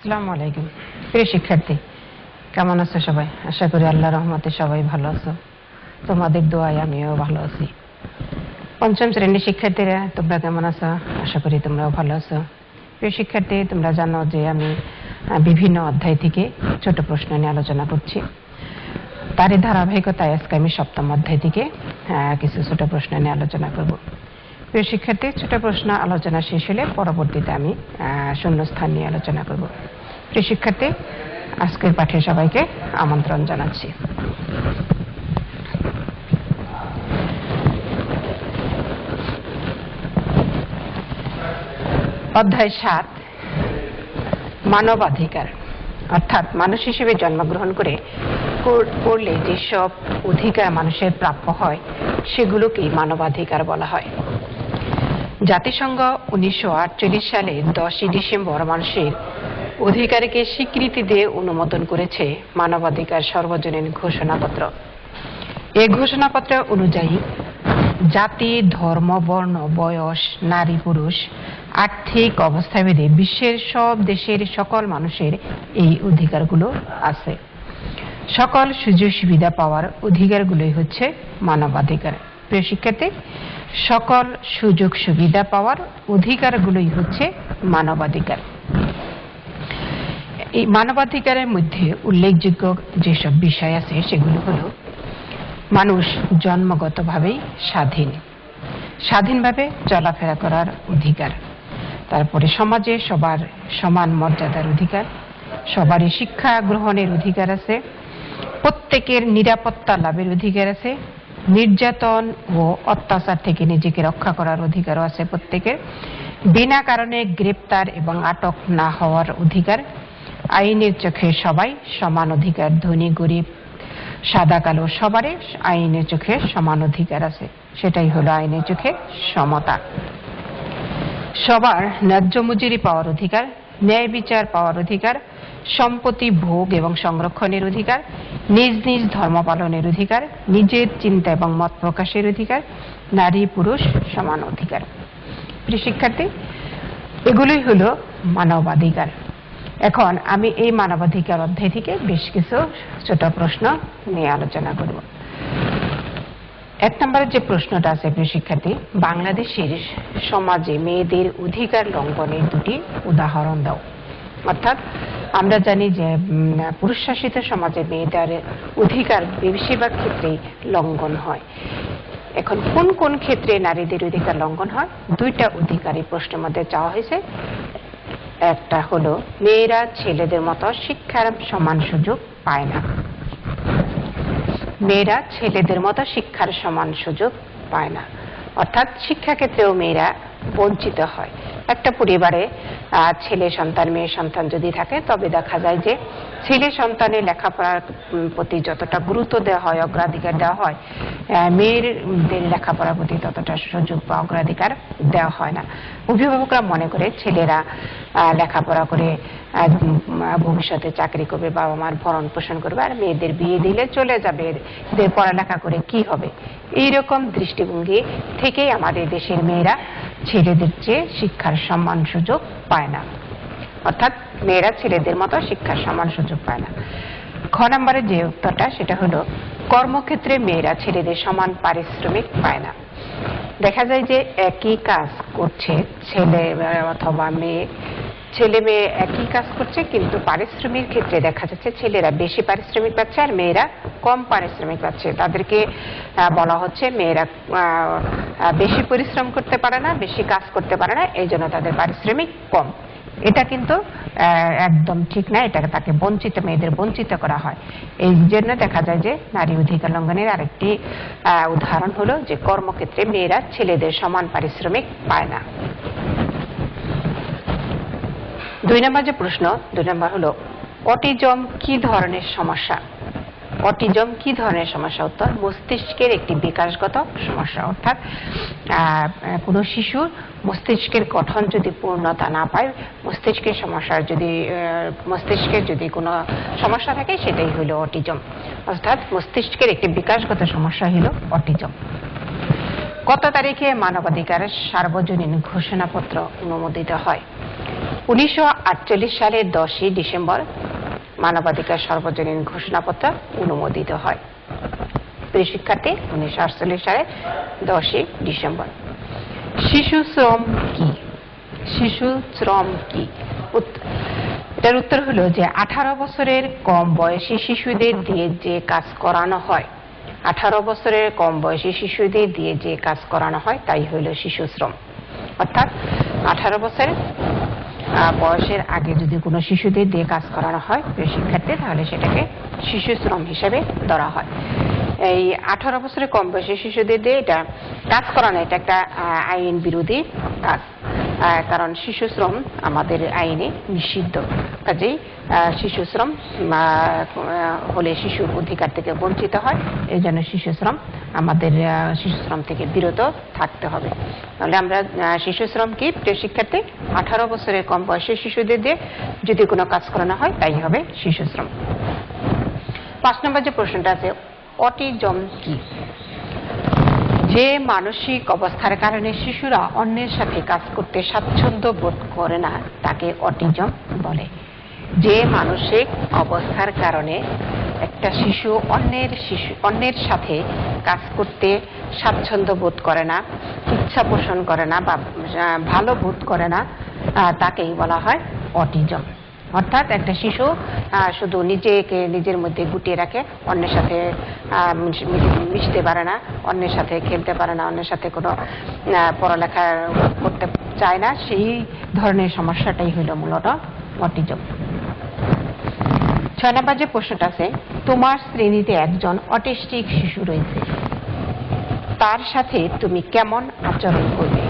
আসসালামু আলাইকুম। প্রিয় শিক্ষার্থী, কেমন আছো সবাই? আশা করি আল্লাহর রহমতে সবাই ভালো আছো। তোমাদের দোয়ায় আমিও ভালো আছি। পঞ্চম শ্রেণীর শিক্ষার্থীরা তোমরা কেমন আছো? আশা করি তোমরাও ভালো আছো। প্রিয় শিক্ষার্থী, তোমরা জানো যে আমি বিভিন্ন অধ্যায় থেকে ছোট প্রশ্ন নিয়ে আলোচনা করছি। তারই ধারাবাহিকতায় আজকে আমি সপ্তম অধ্যায় থেকে কিছু ছোট প্রশ্ন নিয়ে আলোচনা করব। প্রিয় শিক্ষার্থী, ছোট প্রশ্ন আলোচনা শেষ হলে পরবর্তীতে আমি শূন্যস্থান নিয়ে আলোচনা করব। প্রিয় শিক্ষার্থী, আজকের পাঠে সবাইকে আমন্ত্রণ জানাচ্ছি। অধ্যায় ৭, মানবাধিকার। অর্থাৎ মানুষ হিসেবে জন্মগ্রহণ করলে যেসব অধিকার মানুষের প্রাপ্য হয় সেগুলোকেই মানবাধিকার বলা হয়। জাতিসংঘ 1948 সালে 10 ডিসেম্বর মানুষের অধিকারকে স্বীকৃতি দিয়ে অনুমোদন করেছে মানবাধিকার সর্বজনীন ঘোষণাপত্র। এই ঘোষণাপত্র অনুযায়ী জাতি, ধর্ম, বর্ণ, বয়স, নারী, পুরুষ, আর্থিক অবস্থাভেদে বিশ্বের সব দেশের সকল মানুষের এই অধিকারগুলো আছে। সকল সুযোগ সুবিধা পাওয়ার অধিকারগুলোই হচ্ছে মানবাধিকার। প্রিয় শিক্ষার্থী, সকল সুযোগ সুবিধা পাওয়ার অধিকারগুলোই হচ্ছে মানবাধিকার। এই মানবাধিকারের মধ্যে উল্লেখযোগ্য যেসব বিষয় আছে সেগুলো হলো: মানুষ জন্মগতভাবেই স্বাধীনভাবে চলাফেরা করার অধিকার, তারপরে সমাজে সবার সমান মর্যাদার অধিকার, সবারই শিক্ষা গ্রহণের অধিকার আছে, প্রত্যেকের নিরাপত্তা লাভের অধিকার আছে, নির্যাতন ও অত্যাচার থেকে নিজেকে রক্ষা করার অধিকারও আছে প্রত্যেকের, বিনা কারণে গ্রেপ্তার এবং আটক না হওয়ার অধিকার, আইনের চোখে সবাই সমান অধিকার, ধনী গরিব সাদা কালো সবারই আইনের চোখে সমান অধিকার আছে, সেটাই হলো আইনের চোখে সমতা। সবার ন্যায্য মজুরি পাওয়ার অধিকার, ন্যায় বিচার পাওয়ার অধিকার, সম্পত্তি ভোগ এবং সংরক্ষণের অধিকার, নিজ নিজ ধর্ম পালনের অধিকার, নিজের চিন্তা এবং মত প্রকাশের অধিকার, নারী পুরুষ সমান অধিকার। প্রিয় শিক্ষার্থী, এগুলোই হলো মানবাধিকার। এখন আমি এই মানবাধিকার অধ্যায় থেকে বেশ কিছু ছোট প্রশ্ন নিয়ে আলোচনা করব। 1 নম্বরের যে প্রশ্নটা আছে, প্রিয় শিক্ষার্থী, বাংলাদেশের সমাজে মেয়েদের অধিকার লঙ্ঘনের 2টি উদাহরণ দাও। অর্থাৎ আমরা জানি যে পুরুষ শাসিত সমাজে মেয়েদের অধিকার বেশিরভাগ ক্ষেত্রেই লঙ্ঘন হয়। এখন কোন কোন ক্ষেত্রে নারীদের অধিকার লঙ্ঘন হয়? 2টা অধিকারই প্রশ্নের মধ্যে চাওয়া হয়েছে। একটা হলো মেয়েরা ছেলেদের মতো শিক্ষার সমান সুযোগ পায় না। মেয়েরা ছেলেদের মতো শিক্ষার সমান সুযোগ পায় না, অর্থাৎ শিক্ষাক্ষেত্রেও মেয়েরা বঞ্চিত হয়। একটা পরিবারে ছেলে সন্তান মেয়ে সন্তান যদি থাকে তবে দেখা যায় যে ছেলে সন্তানের লেখাপড়ার প্রতি যতটা গুরুত্ব দেওয়া হয়, অগ্রাধিকার দেওয়া হয়, মেয়েদের লেখাপড়ার প্রতি ততটা সুযোগ বা অগ্রাধিকার দেওয়া হয় না। অভিভাবকরা মনে করে ছেলেরা লেখাপড়া করে ভবিষ্যতে চাকরি করবে, বাবা মার ভরণ পোষণ করবে, আর মেয়েদের বিয়ে দিলে চলে যাবে, এদের পড়ালেখা করে কি হবে। এইরকম দৃষ্টিভঙ্গি থেকেই আমাদের দেশের মেয়েরা ছেলেদের চেয়ে শিক্ষার সমান সুযোগ পায় না, অর্থাৎ মেয়েরা ছেলেদের মতো শিক্ষার সমান সুযোগ পায় না। খ নম্বরের যে উত্তরটা সেটা হলো কর্মক্ষেত্রে মেয়েরা ছেলেদের সমান পারিশ্রমিক পায় না। দেখা যায় যে একই কাজ করছে ছেলে অথবা মেয়ে, ছেলে মেয়ে একই কাজ করছে, কিন্তু পারিশ্রমিক ক্ষেত্রে দেখা যাচ্ছে ছেলেরা বেশি পারিশ্রমিক পাচ্ছে আর মেয়েরা কম পারিশ্রমিক পাচ্ছে। তাদেরকে বলা হচ্ছে মেয়েরা বেশি পরিশ্রম করতে পারে না, বেশি কাজ করতে পারে না, এই জন্য তাদের পারিশ্রমিক কম। এটা কিন্তু একদম ঠিক না, এটা তাকে মেয়েদের বঞ্চিত করা হয়। এই জন্য দেখা যায় যে নারী অধিকার লঙ্ঘনের আরেকটি উদাহরণ হলো যে কর্মক্ষেত্রে মেয়েরা ছেলেদের সমান পারিশ্রমিক পায় না। 2 নম্বর যে প্রশ্ন, 2 নম্বর হলো অটিজম কি ধরনের সমস্যা? অটিজম কি ধরনের সমস্যা? উত্তর মস্তিষ্কের একটি বিকাশগত সমস্যা। অর্থাৎ কোনো শিশুর মস্তিষ্কের গঠন যদি পূর্ণতা না পায়, মস্তিষ্কের যদি কোনো সমস্যা থাকে সেটাই হলো অটিজম। অর্থাৎ মস্তিষ্কের একটি বিকাশগত সমস্যা হলো অটিজম। কত তারিখে মানবাধিকারের সার্বজনীন ঘোষণাপত্র অনুমোদিত হয়? 1948 সালের 10ই ডিসেম্বর মানবাধিকার সর্বজনীন ঘোষণাপত্র অনুমোদিত হয়। প্রিয় শিক্ষার্থী, 1948 সালের 10ই ডিসেম্বর। শিশু শ্রম কি? শিশু শ্রম কি? এটার উত্তর হলো যে 18 বছরের কম বয়সী শিশুদের দিয়ে যে কাজ করানো হয়, 18 বছরের কম বয়সী শিশুদের দিয়ে যে কাজ করানো হয় তাই হইল শিশু শ্রম। অর্থাৎ 18 বছর বয়সের আগে যদি কোনো শিশুদের দিয়ে কাজ করানো হয় শিক্ষার্থী, তাহলে সেটাকে শিশু শ্রম হিসেবে ধরা হয়। এই 18 বছরের কম বয়সী শিশুদের দিয়ে এটা কাজ করানো, এটা একটা আইন বিরোধী কাজ, কারণ শিশু শ্রম আমাদের আইনে নিষিদ্ধ। কাজেই শিশু শ্রম হলে শিশুর অধিকার থেকে বঞ্চিত হয়, এই জন্য শিশু শ্রম আমাদের শিশু শ্রম থেকে বিরত থাকতে হবে। তাহলে আমরা শিশু শ্রম কি? প্রিয় শিক্ষার্থী, 18 বছরের কম বয়সী শিশুদের দিয়ে যদি কোনো কাজ করানো হয় তাই হবে শিশু শ্রম। 5 নম্বর যে প্রশ্নটা আছে, অটিজম কি? যে মানসিক অবস্থার কারণে শিশুরা অন্যের সাথে কাজ করতে স্বাচ্ছন্দ্য বোধ করে না তাকে অটিজম বলে। যে মানসিক অবস্থার কারণে একটা শিশু অন্যের সাথে কাজ করতে স্বাচ্ছন্দ্য বোধ করে না, ইচ্ছা পোষণ করে না বা ভালো বোধ করে না, তাকেই বলা হয় অটিজম। অর্থাৎ একটা শিশু শুধু নিজেকে নিজের মধ্যে গুটিয়ে রাখে, অন্যের সাথে মিশতে পারে না, অন্যের সাথে খেলতে পারে না, অন্যের সাথে কোনো পড়ালেখা করতে চায় না, সেই ধরনের সমস্যাটাই হলো মূলত অটিজম। 6 নম্বর যে প্রশ্নটা আছে, তোমার শ্রেণীতে একজন অটিস্টিক শিশু রয়েছে, তার সাথে তুমি কেমন আচরণ করবে?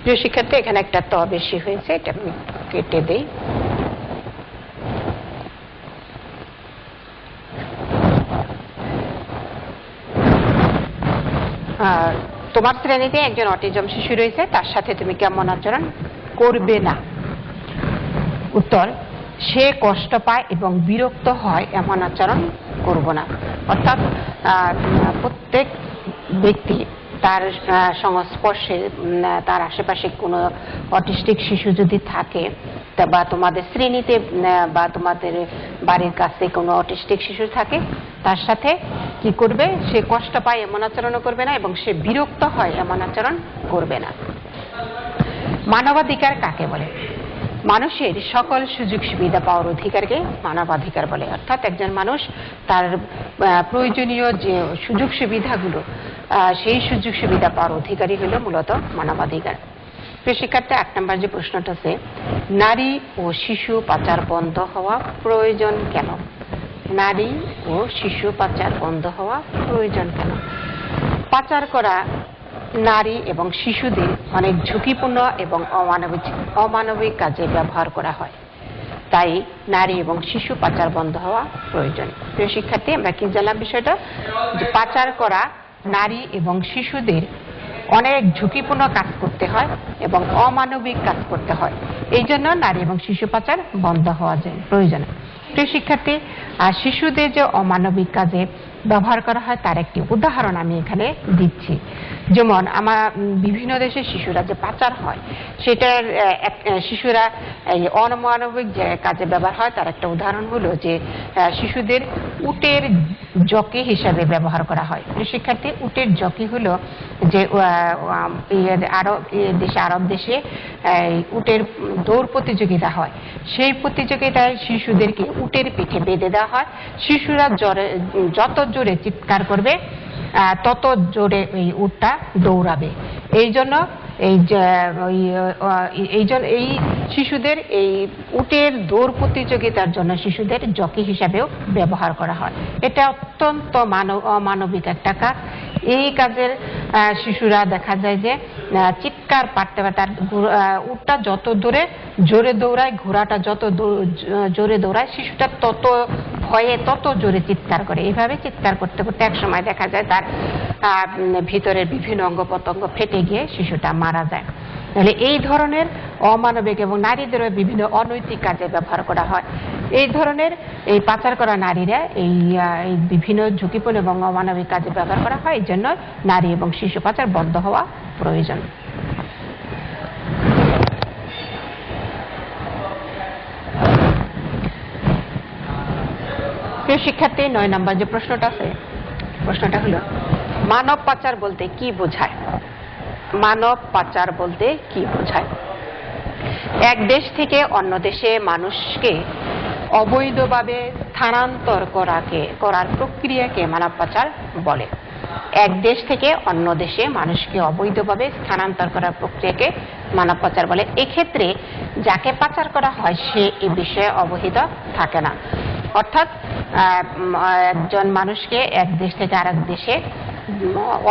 প্রিয় শিক্ষার্থী, এখানে একটা ত বেশি হয়েছে, এটা আমি কেটে দেই। তোমার শ্রেণীতে একজন অটিজম শিশু রয়েছে, তার সাথে তুমি কেমন আচরণ করবে না? উত্তর, সে কষ্ট পায় এবং বিরক্ত হয় এমন আচরণ করব না। অর্থাৎ প্রত্যেক ব্যক্তি তার সংস্পর্শে, তার আশেপাশে কোনো অটিস্টিক শিশু যদি থাকে বা তোমাদের শ্রেণীতে বা তোমাদের বাড়ির কাছে কোনো অটিস্টিক শিশু থাকে, তার সাথে কি করবে? সে কষ্ট পায় এমন আচরণও করবে না এবং সে বিরক্ত হয় এমন আচরণ করবে না। মানবাধিকার কাকে বলে? মানুষের সকল সুযোগ সুবিধা পাওয়ার অধিকারকে মানবাধিকার বলে। অর্থাৎ একজন মানুষ তার প্রয়োজনীয় যে সুযোগ সুবিধাগুলো, সেই সুযোগ সুবিধা পাওয়ার অধিকারই হলো মূলত মানবাধিকার। প্রিয় শিক্ষার্থী, 8 নম্বর যে প্রশ্নটা আছে, নারী ও শিশু পাচার বন্ধ হওয়া প্রয়োজন কেন? নারী ও শিশু পাচার বন্ধ হওয়া প্রয়োজন কেন? পাচার করা নারী এবং শিশুদের অনেক ঝুঁকিপূর্ণ এবং অমানবিক কাজে ব্যবহার করা হয়, তাই নারী এবং শিশু পাচার বন্ধ হওয়া প্রয়োজন। প্রিয় শিক্ষার্থী, আমরা কি জানলাম বিষয়টা? যে পাচার করা নারী এবং শিশুদের অনেক ঝুঁকিপূর্ণ কাজ করতে হয় এবং অমানবিক কাজ করতে হয়, এই জন্য নারী এবং শিশু পাচার বন্ধ হওয়া প্রয়োজন। প্রিয় শিক্ষার্থী, শিশুদের যে অমানবিক কাজে ব্যবহার করা হয় তার একটি উদাহরণ আমি এখানে দিচ্ছি। যেমন আমার বিভিন্ন দেশের শিশুরা যে পাচার হয়, সেটার শিশুরা এই অমানবিক যে কাজে ব্যবহার হয় তার একটা উদাহরণ হলো যে শিশুদের উটের জকি হিসাবে ব্যবহার করা হয়। শিক্ষার্থী, উটের জকি হলো যে আরব দেশে উটের দৌড় প্রতিযোগিতা হয়, সেই প্রতিযোগিতায় শিশুদেরকে উটের পিঠে বেঁধে দেওয়া হয়। শিশুরা যত জোরে চিৎকার করবে তত জোরে এই উটটা দৌড়াবে। এই জন্য এই শিশুদের এই উটের দৌড় প্রতিযোগিতার জন্য শিশুদের জকি হিসাবেও ব্যবহার করা হয়। এটা অত্যন্ত অমানবিক একটা কাজ। এই কাজের শিশুরা দেখা যায় যে চিৎকার পারতে পারে, তার উটটা যত জোরে দৌড়ায়, ঘোড়াটা যত জোরে দৌড়ায়, শিশুটা তত ভয়ে তত জোরে চিৎকার করে। এইভাবে চিৎকার করতে করতে এক সময় দেখা যায় তার ভিতরের বিভিন্ন অঙ্গ প্রত্যঙ্গ ফেটে গিয়ে শিশুটা মারা যায়। তাহলে এই ধরনের অমানবিক এবং নারীদেরও বিভিন্ন অনৈতিক কাজে ব্যবহার করা হয়। এই ধরনের এই পাচার করা নারীরা এই বিভিন্ন ঝুঁকিপূর্ণ এবং অমানবিক কাজে ব্যবহার করা হয়, এই জন্য নারী এবং শিশু পাচার বন্ধ হওয়া প্রয়োজন। প্রিয় শিক্ষার্থী 9 নম্বর যে প্রশ্নটা আছে, প্রশ্নটা হলো মানব পাচার বলতে কি বোঝায়? মানব পাচার বলতে কি বোঝায়? এক দেশ থেকে অন্য দেশে মানুষকে অবৈধভাবে স্থানান্তর করার প্রক্রিয়াকে মানব পাচার বলে। এক দেশ থেকে অন্য দেশে মানুষকে অবৈধভাবে স্থানান্তর করার প্রক্রিয়াকে মানব পাচার বলে। এক্ষেত্রে যাকে পাচার করা হয় সে এই বিষয়ে অবহিত থাকে না। অর্থাৎ একজন মানুষকে এক দেশ থেকে আরেক দেশে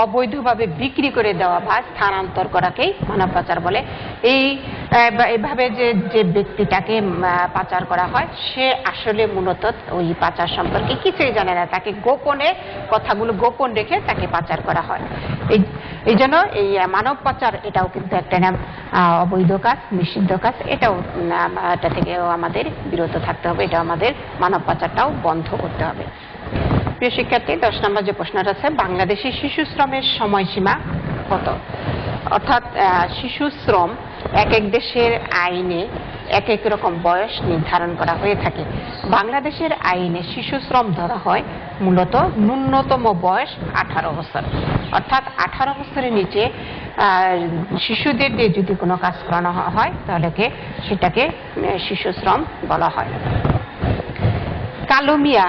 অবৈধভাবে বিক্রি করে দেওয়া বা স্থানান্তর করাকেই মানব পাচার বলে। এইভাবে যে ব্যক্তিটাকে পাচার করা হয় সে আসলে মূলত ওই পাচার সম্পর্কে কিছুই জানে না, তাকে গোপনে কথাগুলো গোপন রেখে তাকে পাচার করা হয়। এই জন্য এই মানব পাচার এটাও কিন্তু একটা অবৈধ কাজ, নিষিদ্ধ কাজ। এটা থেকেও আমাদের বিরত থাকতে হবে। এটা আমাদের মানব পাচারটাও বন্ধ করতে হবে। প্রিয় শিক্ষার্থী 10 নম্বর যে প্রশ্নটা আছে, বাংলাদেশে শিশু শ্রমের সময়সীমা কত? অর্থাৎ শিশু শ্রম এক এক দেশের আইনে এক এক রকম বয়স নির্ধারণ করা হয়ে থাকে। বাংলাদেশের আইনে শিশু শ্রম ধরা হয় মূলত ন্যূনতম বয়স 18 বছর। অর্থাৎ 18 বছরের নিচে শিশুদের দিয়ে যদি কোনো কাজ করানো হয় তাহলে সেটাকে শিশু শ্রম বলা হয়। কালো মিয়া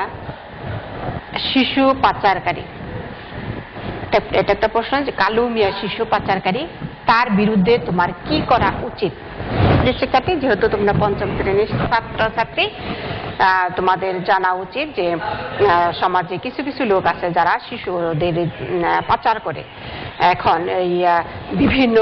শিশু পাচারকারী, এটা একটা প্রশ্ন যে কালো মিয়া শিশু পাচারকারী, তার বিরুদ্ধে তোমার কি করা উচিত? শিক্ষার্থী, যেহেতু তোমরা 5ম শ্রেণীর ছাত্রছাত্রী, তোমাদের জানা উচিত যে সমাজে কিছু কিছু লোক আছে যারা শিশুদের পাচার করে। এখন এই বিভিন্ন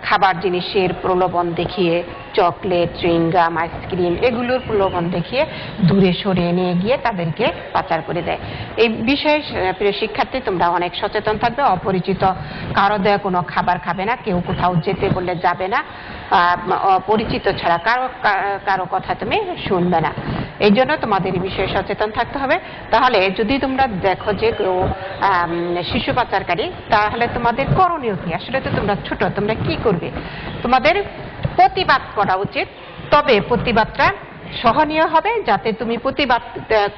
খাবার জিনিসের প্রলোভন দেখিয়ে, চকলেট, চুইংগাম, আইসক্রিম এগুলোর প্রলোভন দেখিয়ে দূরে সরিয়ে নিয়ে গিয়ে তাদেরকে পাচার করে দেয়। এই বিষয়ে প্রিয় শিক্ষার্থী তোমরা অনেক সচেতন থাকবে। অপরিচিত কারো দেয়া কোনো খাবার খাবে না, কেউ কোথাও যেতে বললে যাবে না, পরিচিত ছাড়া কারো কথা তুমি শুনবে না। এই জন্য তোমাদের এই বিষয়ে সচেতন থাকতে হবে। তাহলে যদি তোমরা দেখো যে কেউ শিশু পাচারকারী, তাহলে তোমাদের করণীয় কি? আসলে তো তোমরা ছোট, তোমরা কি করবে? তোমাদের প্রতিবাদ করা উচিত। তবে প্রতিবাদটা সহনীয় হবে, যাতে তুমি প্রতিবাদ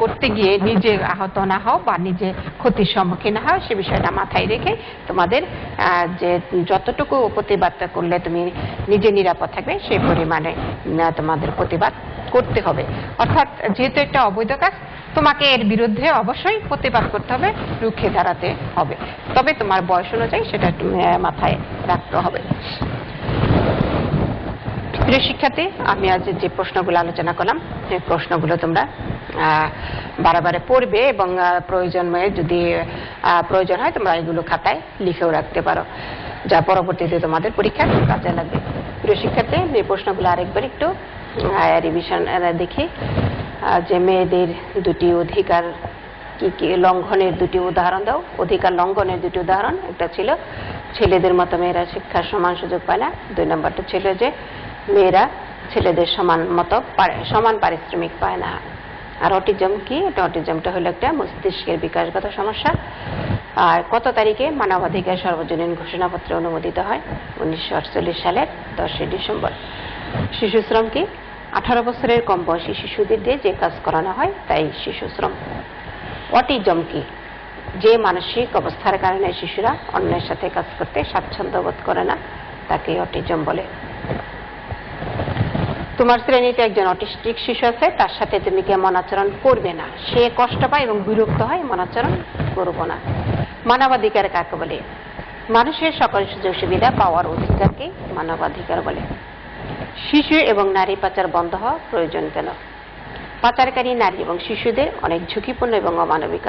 করতে গিয়ে নিজে আহত না হও বা নিজে ক্ষতির সম্মুখীন না হও, সে বিষয়টা মাথায় রেখে তোমাদের যে যতটুকু প্রতিবাদটা করলে তুমি নিজে নিরাপদ থাকবে সেই পরিমাণে তোমাদের প্রতিবাদ করতে হবে। অর্থাৎ যেহেতু একটা অবৈধ কাজ, তোমাকে এর বিরুদ্ধে অবশ্যই প্রতিবাদ করতে হবে, রুখে দাঁড়াতে হবে। তবে তোমার বয়স অনুযায়ী সেটা মাথায় রাখতে হবে। প্রিয় শিক্ষার্থী, আমি আজ যে প্রশ্নগুলো আলোচনা করলাম সেই প্রশ্নগুলো তোমরা বারে পড়বে এবং যদি প্রয়োজন হয় তোমরা এগুলো খাতায় লিখেও রাখতে পারো, যা পরবর্তীতে তোমাদের পরীক্ষায় কাজে লাগবে। প্রিয় শিক্ষার্থী, এই প্রশ্নগুলো আরেকবার একটু রিভিশন দেখি। যে মেয়েদের দুটি অধিকার কি কি লঙ্ঘনের দুটি উদাহরণ দাও। অধিকার লঙ্ঘনের দুটি উদাহরণ, একটা ছিল ছেলেদের মতো মেয়েরা শিক্ষার সমান সুযোগ পায় না। 2 নম্বরটা ছিল যে মেয়েরা ছেলেদের সমান পারিশ্রমিক পায় না। আর অটিজম কি? অটিজমটা হলো একটা মস্তিষ্কের বিকাশগত সমস্যা। আর কত তারিখে মানবাধিকার সর্বজনীন ঘোষণাপত্র অনুমোদিত হয়? 1948 সালের 10 ডিসেম্বর। শিশু শ্রম কি? 18 বছরের কম বয়সী শিশুদের দিয়ে যে কাজ করানো হয় তাই শিশু শ্রম। অটিজম কি? যে মানসিক অবস্থার কারণে শিশুরা অন্যের সাথে কাজ করতে স্বাচ্ছন্দ্য বোধ করে না, তাকে অটিজম বলে। তোমার শ্রেণীতে একজন অটিস্টিক শিশু আছে, তার সাথে তুমি কেমন আচরণ করবে না? সে কষ্ট পায় এবং বিরক্ত হয়, এমন আচরণ করবো না। মানবাধিকার কাকে বলে? মানুষের সকল সুযোগ সুবিধা পাওয়ার অধিকারকে মানবাধিকার বলে। শিশু এবং নারী পাচার বন্ধ হওয়া প্রয়োজন কেন? পাচারকারী নারী এবং শিশুদের অনেক ঝুঁকিপূর্ণ এবং অমানবিক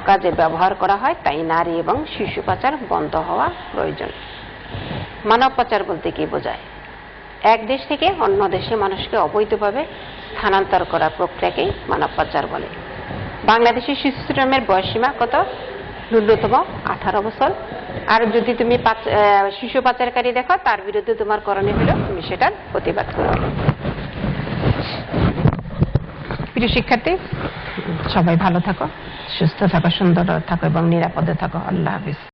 কাজে ব্যবহার করা হয়, তাই নারী এবং শিশু পাচার বন্ধ হওয়া প্রয়োজন। মানব পাচার বলতে কি বোঝায়? এক দেশ থেকে অন্য দেশে মানুষকে অবৈধভাবে স্থানান্তর করার প্রক্রিয়াকেই মানব পাচার বলে। বাংলাদেশের শিশু শ্রমের বয়সসীমা কত? ন্যূনতম 18 বছর। আর যদি তুমি শিশু পাচারকারী দেখো, তার বিরুদ্ধে তোমার করণীয় হলো তুমি সেটার প্রতিবাদ করবে। প্রিয় শিক্ষার্থী, সবাই ভালো থাকো, সুস্থ থাকো, সুন্দর থাকো এবং নিরাপদে থাকো। আল্লাহ হাফিজ।